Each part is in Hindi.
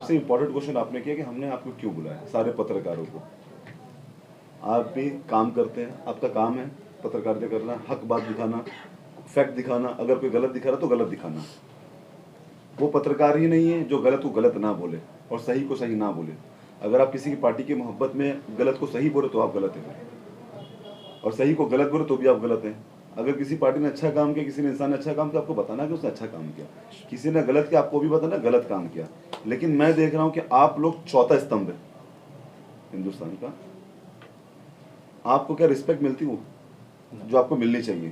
सबसे इम्पोर्टेंट क्वेश्चन आपने किया कि हमने आपको क्यों बुलाया, सारे पत्रकारों को। आप भी काम करते हैं, आपका काम है पत्रकारिता करना, हक बात दिखाना, फैक्ट दिखाना, अगर कोई गलत दिखा रहा तो गलत दिखाना। वो पत्रकार ही नहीं है जो गलत को गलत ना बोले और सही को सही ना बोले। अगर आप किसी की पार्टी की मोहब्बत में गलत को सही बोले तो आप गलत हैं, और सही को गलत बोले तो भी आप गलत हैं। अगर किसी पार्टी ने अच्छा काम किया, किसी ने इंसान ने अच्छा काम किया, आपको बताना कि उसने अच्छा काम किया। किसी ने गलत किया, आपको भी बताना गलत काम किया। लेकिन मैं देख रहा हूं कि आप लोग चौथा स्तंभ है हिंदुस्तान का। आपको क्या रिस्पेक्ट मिलती वो जो आपको मिलनी चाहिए?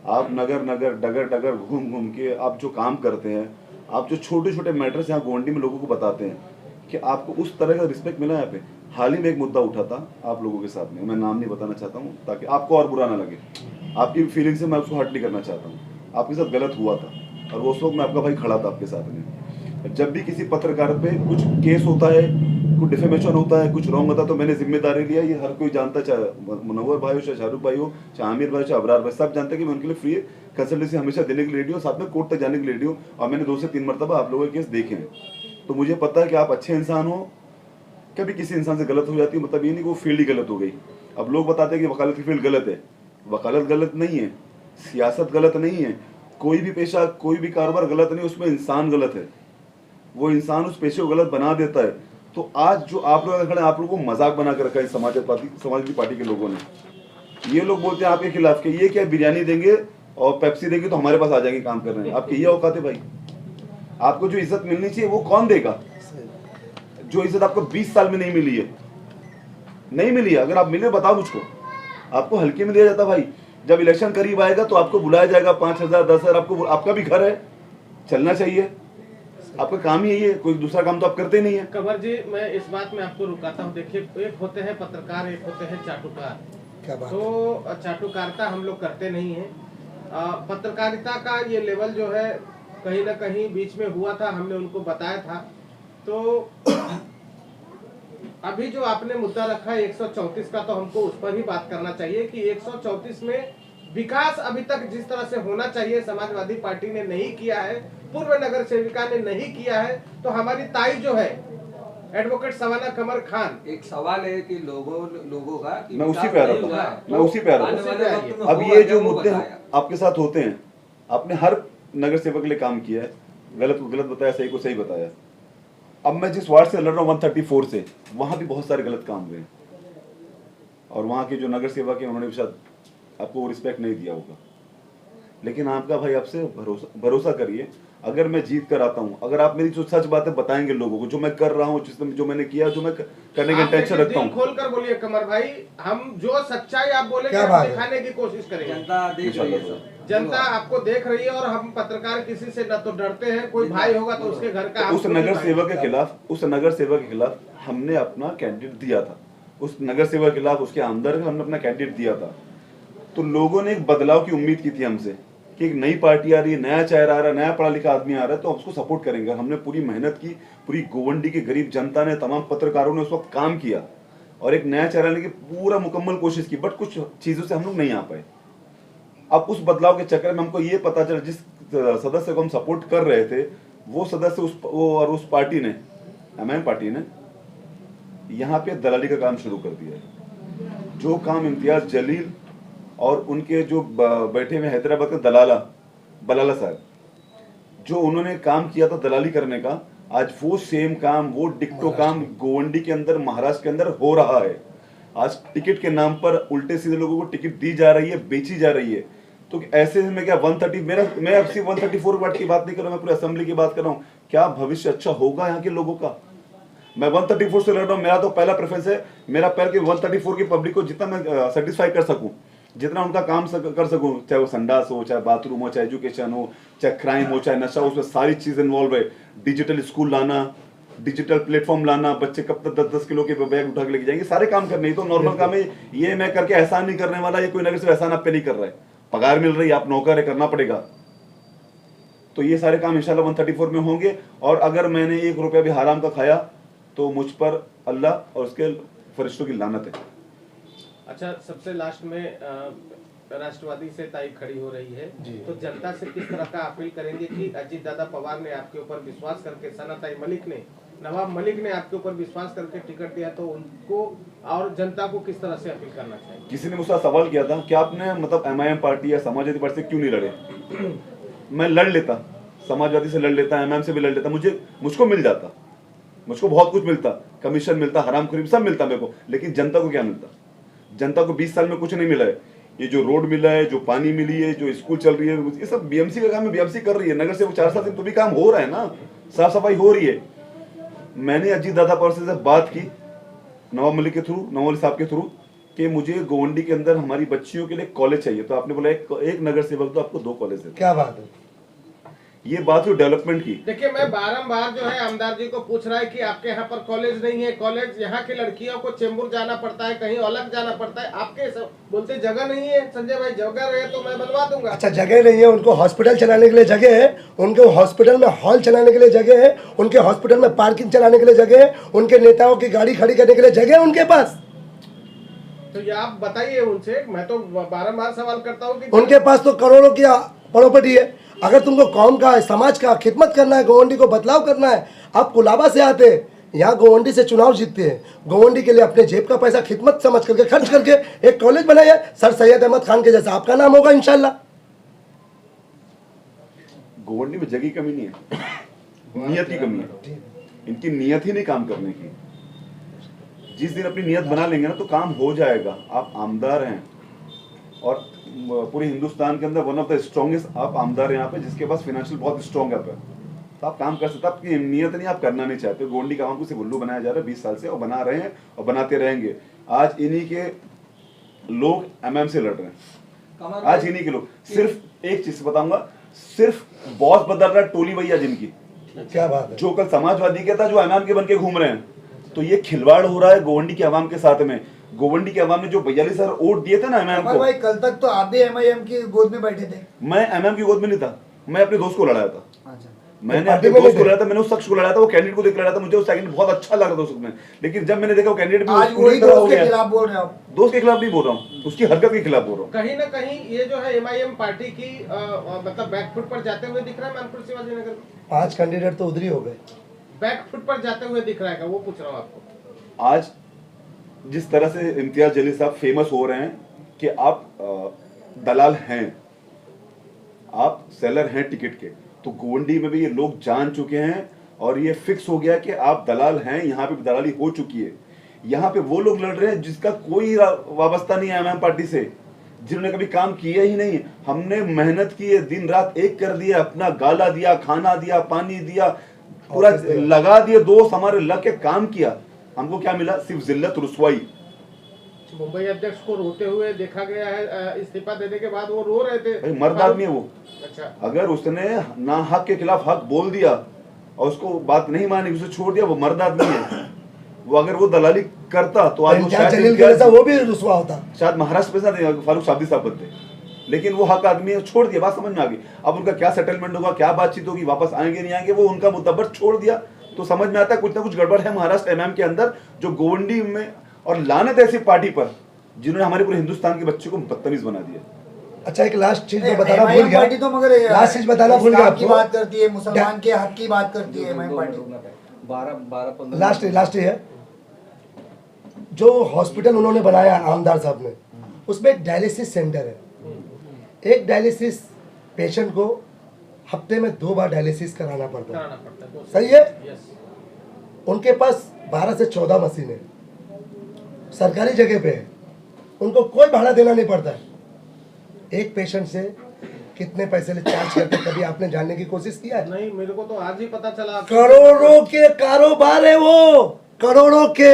आप नगर नगर डगर डगर घूम घूम के आप जो काम करते हैं, आप जो छोटे छोटे मैटर्स यहाँ गोवंडी में लोगों को बताते हैं, कि आपको उस तरह का रिस्पेक्ट मिला यहाँ पे। हाल ही में एक मुद्दा उठा था आप लोगों के साथ में, मैं नाम नहीं बताना चाहता हूँ ताकि आपको और बुरा ना लगे, आपकी फीलिंग से मैं उसको हर्ट नहीं करना चाहता हूँ। आपके साथ गलत हुआ था और वो उस वक्त मैं आपका भाई खड़ा था आपके साथ में। जब भी किसी पत्रकार पे कुछ केस होता है, कुछ डिफेमेशन होता है, कुछ रॉन्ग होता है, तो मैंने जिम्मेदारी लिया। ये हर कोई जानता है, चाहे मुनव्वर भाई हो, चाहे शाहरुख भाई हो, चाहे आमिर भाई, चाहे अबरार भाई, सब जानते हैं कि मैं उनके लिए फ्री कंसल्टेंसी हमेशा देने के लिए रेडी हूँ, साथ में कोर्ट तक जाने के लिए रेडी हूँ। और मैंने 2 से 3 मरतबा आप लोगों के केस देखे हैं, तो मुझे पता है कि आप अच्छे इंसान हो। कभी किसी इंसान से गलत हो जाती है, मतलब ये नहीं कि वो फील्ड ही गलत हो गई। अब लोग बताते हैं कि वकालत की फील्ड गलत है। वकालत गलत नहीं है, सियासत गलत नहीं है, कोई भी पेशा, कोई भी कारोबार गलत नहीं, उसमें इंसान गलत है। वो इंसान उस पेशे को गलत बना देता है। तो आज जो आप लोग खड़े, आप लोगों को मजाक बना कर रखा है समाजवादी पार्टी के लोगों ने। ये लोग बोलते हैं आपके खिलाफ के, ये क्या बिरयानी देंगे और पेप्सी देंगे तो हमारे पास आ जाएंगे काम करने। आपकी ये औकात है भाई? आपको जो इज्जत मिलनी चाहिए वो कौन देगा? जो इज्जत आपको 20 साल में नहीं मिली है, नहीं मिली है। अगर आप मिले बताओ मुझको। आपको हल्के में दिया जाता भाई। जब इलेक्शन करीब आएगा तो आपको बुलाया जाएगा, 5,000 10,000। आपको, आपका भी घर है, चलना चाहिए। आपका काम ही यही है, कोई दूसरा काम तो आप करते नहीं है। कंवर जी, मैं इस बात में आपको रुकाता हूँ। देखिए, एक होते हैं पत्रकार, एक होते हैं चाटुकार। तो चाटुकारिता हम लोग करते नहीं है। पत्रकारिता का ये लेवल जो है कहीं ना कहीं बीच में हुआ था, हमने उनको बताया था। तो अभी जो आपने मुद्दा रखा है 134 का, तो हमको उस पर ही बात करना चाहिए कि 134 में विकास अभी तक जिस तरह से होना चाहिए समाजवादी पार्टी ने नहीं किया है, पूर्व नगर सेविका ने नहीं किया है। तो हमारी ताई जो है एडवोकेट सवाना कमर खान, एक सवाल है कि लोगों का कि मैं उसी पे आ रहा था, मैं उसी पे आ रहा था। अब ये जो मुद्दे आपके साथ होते हैं, आपने हर नगर सेवक के लिए काम किया है, गलत को गलत बताया, सही को सही बताया। अब मैं जिस वार्ड से लड़ रहा हूँ 134 से, वहां भी बहुत सारे गलत काम हुए, और वहां के जो नगर सेवक है उन्होंने भी शायद आपको वो रिस्पेक्ट नहीं दिया होगा। लेकिन आपका भाई आपसे भरोसा करिए, अगर मैं जीत कर आता हूँ, अगर आप मेरी जो सच बातें बताएंगे लोगों को, जो मैं कर रहा हूँ, जो मैंने किया, जो मैं करने की इंटेंशन रखता हूँ। खोल कर बोलिए कमर भाई, हम जो सच्चाई आप बोलेंगे हम दिखाने की कोशिश करेंगे। जनता देख रही है, जनता आपको देख रही है, और हम पत्रकार किसी से न तो डरते हैं, कोई भाई होगा तो उसके घर का। उस नगर सेवक के खिलाफ हमने अपना कैंडिडेट दिया था, उस नगर सेवक के खिलाफ, उसके अंदर हमने अपना कैंडिडेट दिया था। तो लोगों ने एक बदलाव की उम्मीद की थी हमसे कि एक नई पार्टी आ रही है, नया चेहरा आ रहा है, नया पढ़ा लिखा आदमी आ रहा है, तो हम उसको सपोर्ट करेंगे। हमने पूरी मेहनत की, पूरी गोवंडी की गरीब जनता ने, तमाम पत्रकारों ने उस वक्त काम किया और एक नया चेहरा लेके पूरा मुकम्मल कोशिश की, बट कुछ चीजों से हम लोग नहीं आ पाए। अब उस बदलाव के चक्कर में हमको ये पता चला, जिस सदस्य को हम सपोर्ट कर रहे थे, वो सदस्य उस पार्टी ने, एमआईएम पार्टी ने, यहाँ पे दलाली का काम शुरू कर दिया है। जो काम इम्तियाज जलील और उनके जो बैठे हुए हैदराबाद के बलाला साहब, जो उन्होंने काम किया था दलाली करने का, आज वो सेम काम, वो डिक्टो काम गोवंडी के अंदर, महाराष्ट्र के अंदर हो रहा है। आज टिकट के नाम पर उल्टे सीधे लोगों को टिकट दी जा रही है, बेची जा रही है। तो ऐसे में क्या 130, मैं अब सिर्फ 134 वार्ड की बात नहीं कर रहा हूँ, मैं पूरे असेंबली की बात कर रहा हूँ। क्या भविष्य अच्छा होगा यहाँ के लोगों का? मैं 134 से लड़ रहा हूँ, मेरा तो पहला प्रेफरेंस है, मेरा पहले कि 134 की पब्लिक को जितना मैं सेटिस्फाई कर सकूं, जितना उनका काम कर सकूं, चाहे वो संडास हो, चाहे बाथरूम हो, चाहे एजुकेशन हो, चाहे क्राइम हो, चाहे नशा हो, उसमें सारी चीज इन्वॉल्व है। डिजिटल स्कूल लाना, डिजिटल प्लेटफॉर्म लाना, बच्चे कब तक 10-10 किलो के बैग उठा के लेके जाएंगे, सारे काम करने। तो नॉर्मल काम है ये, मैं करके एहसान नहीं करने वाला, ये कोई नगर से एहसान आप पे नहीं कर रहा है, पगार मिल रही है, आप नौकर है, करना पड़ेगा। तो ये सारे काम इंशाल्लाह 134 में होंगे। और अगर मैंने 1 रुपया भी हराम का खाया तो मुझ पर अल्लाह और उसके फरिश्तों की लानत है। अच्छा, सबसे लास्ट में राष्ट्रवादी से ताई खड़ी हो रही है, तो जनता से किस तरह का अपील करेंगे कि अजीत दादा पवार ने आपके ऊपर विश्वास करके, सना ताई मलिक ने नवाब मलिक ने आपके ऊपर विश्वास करके टिकट दिया, तो उनको और जनता को किस तरह से अपील करना चाहिए? किसी ने मुझसे सवाल किया था कि आपने मतलब एमआईएम पार्टी या समाजवादी पार्टी से क्यों नहीं लड़े। मैं लड़ लेता, समाजवादी से लड़ लेता, एमआईएम से भी लड़ लेता, मुझको मिल जाता, मुझको बहुत कुछ मिलता, कमीशन मिलता, हरामखोरी सब मिलता मेरे को, लेकिन जनता को क्या मिलता? जनता को 20 साल में कुछ नहीं मिला है। ये जो रोड मिला है, जो पानी मिली है, जो स्कूल चल रही है, ये सब बीएमसी का काम है, बीएमसी कर रही है। नगर सेवक 4 साल से तो भी काम हो रहा है ना, साफ सफाई हो रही है। मैंने अजीत दादा पार्षद से बात की नवाब मलिक के थ्रू, नवाब मलिक साहब के थ्रू, कि मुझे गोवंडी के अंदर हमारी बच्चियों के लिए कॉलेज चाहिए। तो आपने बोला एक नगर सेवक तो आपको 2 कॉलेज है। क्या बात है, ये बात हुई डेवलपमेंट की। देखिए, मैं बारंबार जो है आमदार जी को पूछ रहा है कि आपके यहाँ पर कॉलेज नहीं है। कॉलेज यहाँ की लड़कियों को चेंबूर जाना पड़ता है, कहीं अलग जाना पड़ता है। आपके सब बोलते जगह नहीं है। संजय भाई, जगह रहे तो मैं बनवा दूंगा। अच्छा, जगह नहीं है, उनको हॉस्पिटल चलाने के लिए जगह है, उनके हॉस्पिटल में हॉल चलाने के लिए जगह है, उनके हॉस्पिटल में पार्किंग चलाने के लिए जगह है, उनके नेताओं की गाड़ी खड़ी करने के लिए जगह है उनके पास। तो ये आप बताइए उनसे। मैं तो बारंबार सवाल करता हूँ कि उनके पास तो करोड़ों की प्रॉपर्टी है। अगर तुमको कौम का, समाज का खिदमत करना है, गोवंडी को बदलाव करना है, आप कुलाबा से आते हैं, यहाँ गोवंडी से चुनाव जीतते हैं, गोवंडी के लिए अपने जेब का पैसा खिदमत समझ करके खर्च करके एक कॉलेज बनाया, सर सैयद अहमद खान के जैसा आपका नाम होगा इंशाल्लाह। गोवंडी में जगह की कमी नहीं है, नियत की कमी है। इनकी नियत ही नहीं काम करने की। जिस दिन अपनी नियत बना लेंगे ना तो काम हो जाएगा। आप आमदार हैं और पूरे हिंदुस्तान के अंदर वन ऑफ द स्ट्रॉन्गेस्ट आप आमदार हैं यहाँ पे, जिसके पास फाइनेंशियल बहुत स्ट्रॉन्ग है। तो आप काम कर सकते, आपकी नियत नहीं, आप करना नहीं चाहते। गोवंडी का आवाम को सिर्फ उल्लू बनाया जा रहा है 20 साल से, और बना रहे हैं और बनाते रहेंगे। आज इन्हीं के लोग एमएम से लड़ रहे हैं, आज इन्हीं के लोग। सिर्फ एक चीज बताऊंगा, सिर्फ बॉस बदल रहा है टोली भैया जिनकी। क्या बात है, जो कल समाजवादी के था, जो एमएम के बन के घूम रहे हैं। तो ये खिलवाड़ हो रहा है गोवंडी के अवाम के साथ में। गोवंडी के अवाम ने जो 42,000 वोट दिए थे ना एमएम को। भाई, कल तक तो आप भी एमआईएम की गोद में बैठे थे। मैं एमएम की गोद में नहीं था, मैं अपने दोस्त को लड़ाया था। अच्छा, मैंने अपने दोस्त को लड़ाया था, मैंने उस शख्स को लड़ाया था, वो कैंडिडेट को देख लड़ाया था। मुझे उस सेकंड बहुत अच्छा लग रहा था उसमें, लेकिन जब मैंने देखा वो कैंडिडेट आज वही दोस्त के खिलाफ बोल रहे हो आप। दोस्त के खिलाफ नहीं बोल रहा हूँ, उसकी हरकत के खिलाफ बोल रहा हूँ। कहीं ना कहीं ये जो है एमआईएम पार्टी की मतलब बैकफुट पर जाते हुए दिख रहा है। मानपुर शिवाजी नगर में 5 कैंडिडेट तो उधर ही हो गए। बैकफुट पर जाते हुए दिख रहा है, वो पूछ रहा हूँ आपको। आज जिस तरह से इम्तियाज जलील साहब फेमस हो रहे हैं कि आप दलाल हैं, आप सेलर हैं टिकट के, तो गोवंडी में भी ये लोग जान चुके हैं और ये फिक्स हो गया कि आप दलाल हैं। यहाँ पे भी दलाली हो चुकी है। यहाँ पे वो लोग लड़ रहे हैं जिसका कोई वाबस्ता नहीं है एमएम पार्टी से, जिन्होंने कभी काम किया ही नहीं। हमने मेहनत की है, दिन रात एक कर दिया, अपना गाला दिया, खाना दिया, पानी दिया, पूरा लगा दिया, दोस्त हमारे लग के काम किया। हमको क्या मिला? सिर्फ जिल्लत, रुसवाई। मुंबई अध्यक्ष को रोते हुए देखा गया है, इस्तीफा देने के बाद वो रो रहे थे। भाई मर्द आदमी है वो। अच्छा, अगर उसने ना हक के खिलाफ हक बोल दिया और उसको बात नहीं मानी, उसे छोड़ दिया, वो मर्द आदमी है। वो अगर वो दलाली करता तो आज वो जलील के जैसा वो भी रुसवा होता, शायद महाराष्ट्र में फारूक शाब्दी साहब बनते। लेकिन वो हक आदमी है, छोड़ दिया, बात समझ में आ गई। अब उनका क्या सेटलमेंट होगा, क्या बातचीत होगी, वापस आएंगे नहीं आएंगे, वो उनका मुद्दा, बस छोड़ दिया। तो समझ में आता है कुछ ना कुछ गड़बड़ है महाराष्ट्र एमएम के अंदर, जो गोवंडी में। और लानत ऐसी पार्टी पर जिन्होंने हमारे पूरे हिंदुस्तान के बच्चे को बदतमीज बना दिया। अच्छा, एक लास्ट चीज मैं बताना भूल गया। पार्टी तो मगर लास्ट चीज बताना भूल गया की आपको। बात करती है, मुसलमान के हक की बात करती है एमआईएम पार्टी। लास्ट है, जो हॉस्पिटल उन्होंने बनाया आमदार साहब ने, उसमें एक डायलिसिस सेंटर है। एक डायलिसिस पेशेंट को हफ्ते में 2 बार डायलिसिस कराना पड़ता है, सही है। उनके पास 12 से 14 मशीन है, सरकारी जगह पे है, उनको कोई भाड़ा देना नहीं पड़ता है। एक पेशेंट से कितने पैसे ले चार्ज करते, कभी आपने जानने की कोशिश किया है? नहीं, मेरे को तो आज ही पता चला। करोड़ों के कारोबार है वो, करोड़ों के,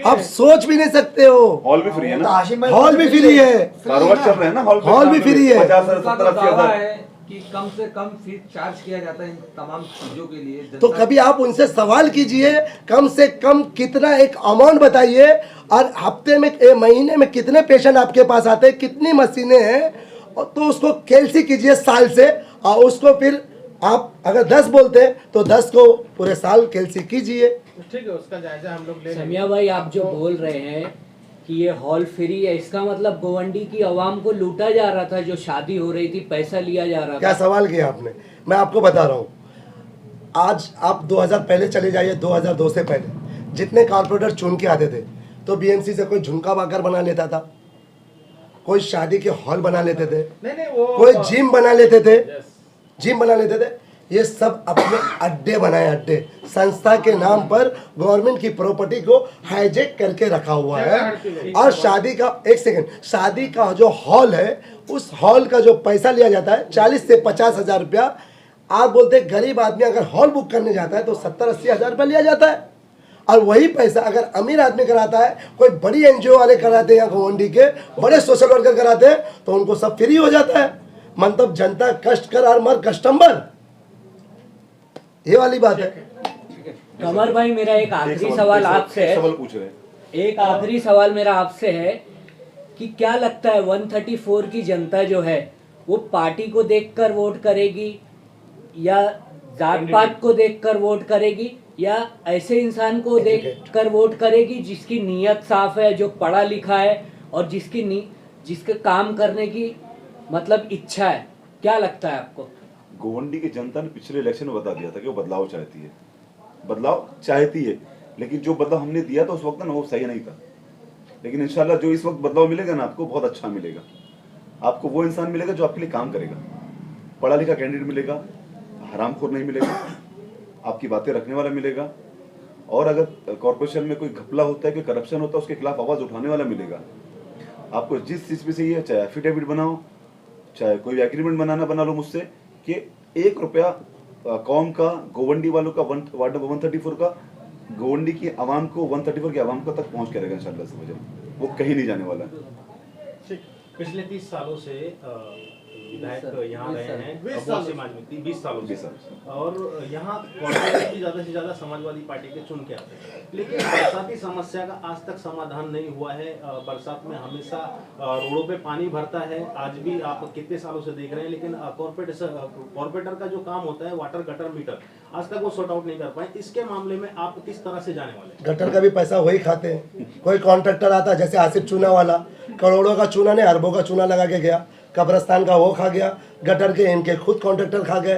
आप सोच भी नहीं सकते हो। हॉल भी फ्री है ना, हॉल भी फ्री है, कारोबार चल रहे हैं ना, हॉल भी फ्री है। 50,000 उनका 70,000 तो दावा है कि कम से कम फीस चार्ज किया जाता है इन तमाम चीजों के लिए। तो कभी आप उनसे सवाल कीजिए, कम से कम कितना एक अमाउंट बताइए, और हफ्ते में, महीने में कितने पेशेंट आपके पास आते हैं, कितनी मशीनें हैं, तो उसको कैलसी कीजिए साल से, और उसको फिर आप अगर 10 बोलते हैं तो 10 को पूरे साल कैलसी कीजिए। ठीक है, उसका जायजा हम लोग ले लेंगे। समिया भाई, आप जो बोल रहे हैं कि ये हॉल फ्री है, इसका मतलब गोवंडी की आवाम को लूटा जा रहा था, जो शादी हो रही थी पैसा लिया जा रहा क्या था। सवाल किया आपने, मैं आपको बता रहा हूँ। आज आप 2000 पहले चले जाइए, 2002 से पहले जितने कारपोरेटर चुन के आते थे तो बीएमसी से कोई झुमका बाकर बना लेता था, कोई शादी के हॉल बना लेते थे, नहीं वो कोई जिम बना लेते थे, जिम बना लेते थे। ये सब अपने अड्डे बनाए, अड्डे संस्था के नाम पर गवर्नमेंट की प्रॉपर्टी को हाईजेक करके रखा हुआ है। और शादी का, एक सेकंड, शादी का जो हॉल है उस हॉल का जो पैसा लिया जाता है 40 से 50 हजार रुपया। आप बोलते हैं गरीब आदमी अगर हॉल बुक करने जाता है तो 70-80 हजार रुपया लिया जाता है, और वही पैसा अगर अमीर आदमी कराता है, कोई बड़ी एनजीओ वाले कराते हैं या गोवंडी के बड़े सोशल वर्कर कराते हैं तो उनको सब फ्री हो जाता है। मतलब जनता कष्ट कर और मर कस्टमर, ये वाली बात है। कमर भाई, मेरा एक आखिरी सवाल आपसे है, सवाल पूछ रहे हैं। एक आखिरी सवाल मेरा आपसे है कि क्या लगता है 134 की जनता जो है वो पार्टी को देखकर वोट करेगी या जात पात को देखकर वोट करेगी या ऐसे इंसान को देखकर वोट करेगी जिसकी नीयत साफ है, जो पढ़ा लिखा है और जिसके काम करने की मतलब इच्छा है? क्या लगता है आपको? गोवंडी की जनता ने पिछले इलेक्शन में बता दिया था कि वो बदलाव चाहती है, बदलाव चाहती है, लेकिन जो बदलाव हमने दिया था उस वक्त ना वो सही नहीं था। लेकिन इंशाल्लाह जो इस वक्त बदलाव मिलेगा ना आपको बहुत अच्छा मिलेगा। आपको वो इंसान मिलेगा जो आपके लिए काम करेगा, पढ़ा लिखा कैंडिडेट मिलेगा, हरामखोर नहीं मिलेगा, आपकी बातें रखने वाला मिलेगा। और अगर कॉर्पोरेशन में कोई घपला होता है, कोई करप्शन होता है, उसके खिलाफ आवाज उठाने वाला मिलेगा। आपको जिस चीज पे चाहिए, चाहे एफिडेविट बनाओ, चाहे कोई एग्रीमेंट बना लो मुझसे कि 1 रुपया कौम का, गोवंडी वालों का, वार्ड नंबर 134 का, गोवंडी की आवाम को, 134 की आवाम को तक पहुंच करेगा इंशाल्लाह से। मुझे वो कहीं नहीं जाने वाला है। पिछले 30 सालों से विधायक यहाँ रहे हैं, 20 सालों से, और यहाँ कॉर्पोरेटर भी ज्यादा से ज्यादा समाजवादी पार्टी के चुन के आते हैं, लेकिन बरसाती समस्या का आज तक समाधान नहीं हुआ है। बरसात में हमेशा रोडों पे पानी भरता है, आज भी आप कितने सालों से देख रहे हैं, लेकिन कॉर्पोरेटर का जो काम होता है वाटर गटर मीटर, आज तक वो सॉर्ट आउट नहीं कर पाए। इसके मामले में आप किस तरह से जाने वाले? गटर का भी पैसा वही खाते हैं। कोई कॉन्ट्रैक्टर आता है जैसे आसिफ चूना वाला, करोड़ों का चूना ने अरबों का चूना लगा के गया, कब्रस्तान का वो खा गया, गटर के इनके खुद कॉन्ट्रैक्टर खा गए।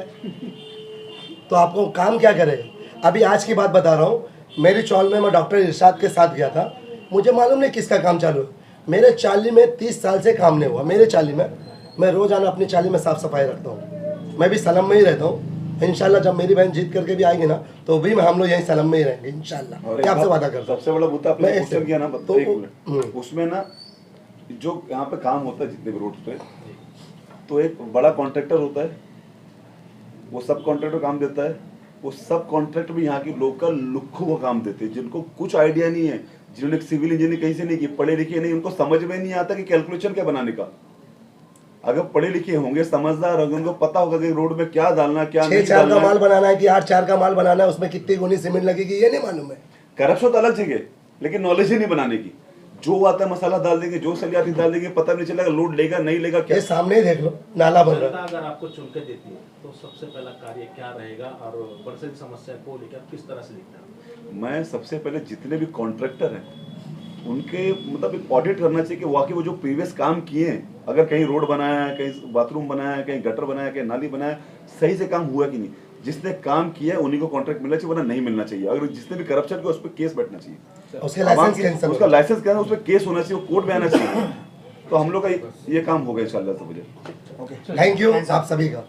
तो आपको काम क्या करेगा? अभी आज की बात बता रहा हूँ, मेरी चौल में मैं डॉक्टर इरशाद के साथ गया था, मुझे मालूम नहीं किसका काम चालू है। मेरे चाली में 30 साल से काम नहीं हुआ। मेरे चाली में मैं रोजाना अपनी चाली में साफ सफाई रखता हूँ। मैं भी सलम में ही रहता हूँ। इंशाल्लाह जब मेरी बहन जीत करके भी आएगी ना तो भी हम लोग यहीं सलम में ही रहेंगे इंशाल्लाह। मैं आपसे वादा करता हूँ। सबसे बड़ा मुद्दा आपने मैं क्वेश्चन किया ना, तो एक मिनट, उसमें ना जो यहाँ पे काम होता है जितने भी रोड पे, तो एक बड़ा कॉन्ट्रैक्टर होता है, वो सब कॉन्ट्रैक्टर काम देता है। वो सब कॉन्ट्रैक्टर भी यहाँ की लोकल लुक्खों को काम देते हैं, जिनको कुछ आइडिया नहीं है, जिन्होंने सिविल इंजीनियरिंग कहीं से नहीं की, पढ़े लिखे नहीं, उनको समझ में नहीं आता कि कैलकुलेशन क्या बनाने का। अगर पढ़े लिखे होंगे, समझदार होंगे, उनको पता होगा कि रोड में क्या डालना, क्या नहीं 6-4 डालना। का माल बनाना है कि 8-4 का माल बनाना है, उसमें कितनी गुनी सीमेंट लगेगी ये नहीं मालूम है। करप्शन तो अलग जगह, लेकिन नॉलेज ही नहीं बनाने की। जो आता है मसाला डाल देंगे, जो सली आती डाल देंगे, पता नहीं चलेगा लोड लेगा नहीं लेगा क्या। ये सामने ही देख लो, नाला बन रहा है। जनता अगर आपको चुन के देती है तो सबसे पहला कार्य क्या रहेगा और बरसात समस्या को लेकर किस तरह से लिखना है? मैं सबसे पहले जितने भी कॉन्ट्रैक्टर हैं उनके मतलब एक ऑडिट करना चाहिए कि वाकई वो जो प्रीवियस काम किए हैं, अगर कहीं रोड बनाया है, कहीं बाथरूम बनाया है, कहीं गटर बनाया है, कहीं नाली बनाया है, सही से काम हुआ कि नहीं। जिसने काम किया है उन्हीं को कॉन्ट्रैक्ट मिलना चाहिए, वरना नहीं मिलना चाहिए। अगर जिसने भी करप्शन किया उस पर केस बैठना चाहिए, उसके लाइसेंस कैंसिल, उसका लाइसेंस क्या है, उस पर केस होना चाहिए, कोर्ट में आना चाहिए। तो हम लोग का ये काम होगा इंशाल्लाह से। मुझे थैंक यू आप सभी का।